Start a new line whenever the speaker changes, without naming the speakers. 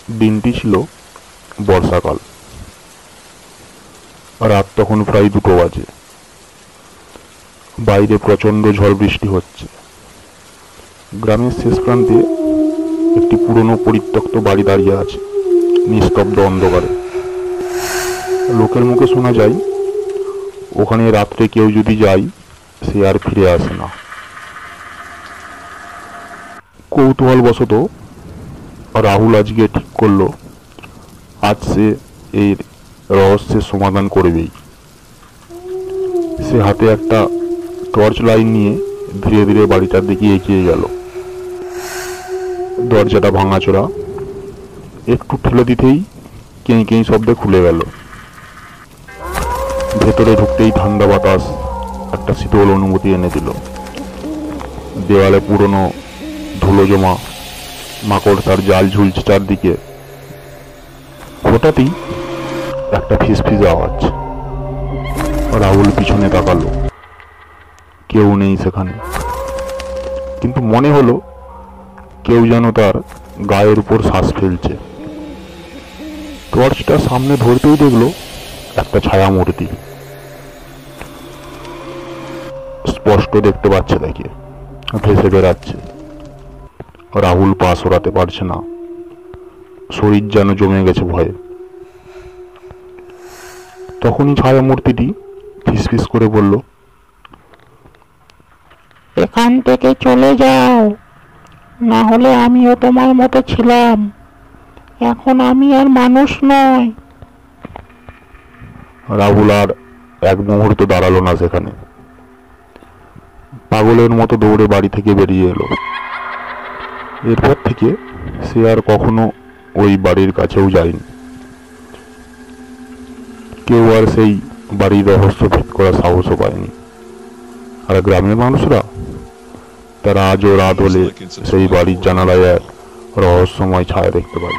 দিনটি ছিল বর্ষাকাল। রাত তখন প্রায় 2টো বাজে। বাইরে প্রচণ্ড ঝড় বৃষ্টি হচ্ছে। গ্রামের শেষ প্রান্তে একটি পুরনো পরিত্যক্ত বাড়ি দাঁড়িয়ে আছে, নিস্তব্ধ অন্ধকারে। লোকের মুখে শোনা যায়, ওখানে রাত্রে কেউ যদি যায় সে আর ফিরে আসে না। কৌতূহলবশত রাহুল আজকে ঠিক করলো আজ সে এই রহস্যের সমাধান করবেই। সে হাতে একটা টর্চ লাইট নিয়ে ধীরে ধীরে বাড়িটার দিকে এগিয়ে গেল। দরজাটা ভাঙাচোরা, একটু ঠেলে দিতেই কেঁ কেঁ শব্দে খুলে গেল। ভেতরে ঢুকতেই ঠান্ডা বাতাস একটা শীতল অনুভূতি এনে দিল। দেওয়ালে পুরনো ধুলো জমা মাকড়সার জাল ঝুলছে চারদিকে। হঠাৎই একটা ফিসফিস আওয়াজ। রাহুল পিছনে তাকালো, কেউ নেই সেখানে, কিন্তু মনে হলো কেউ যেন তার গায়ের উপর শ্বাস ফেলছে। টর্চটা সামনে ধরতেই দেখলো একটা ছায়া মূর্তি। স্পষ্ট দেখতে পাচ্ছে তাকে, ভেসে বেড়াচ্ছে। রাহুল পা সরাতে পারছে না, শরীর যেন জমে গেছে ভয়ে। তখনই ছায়া মূর্তিটি ফিসফিস করে বলল,
এখান থেকে চলে যাও, না হলে আমিও তোমার মতো ছিলাম। এখন আমি আর মানুষ নই।
রাহুল আর এক মুহূর্ত দাঁড়ালো না সেখানে। পাগলের মতো দৌড়ে বাড়ি থেকে বেরিয়ে এলো। এরপর থেকে সে আর কখনো ওই বাড়ির কাছেও যায়নি। কেউ আর সেই বাড়ির রহস্য ভেদ করার সাহসও পায়নি। আর গ্রামের মানুষরা, তারা আজও রাত হলে সেই বাড়ির জানালায় এক রহস্যময় ছায়া দেখতে পায়।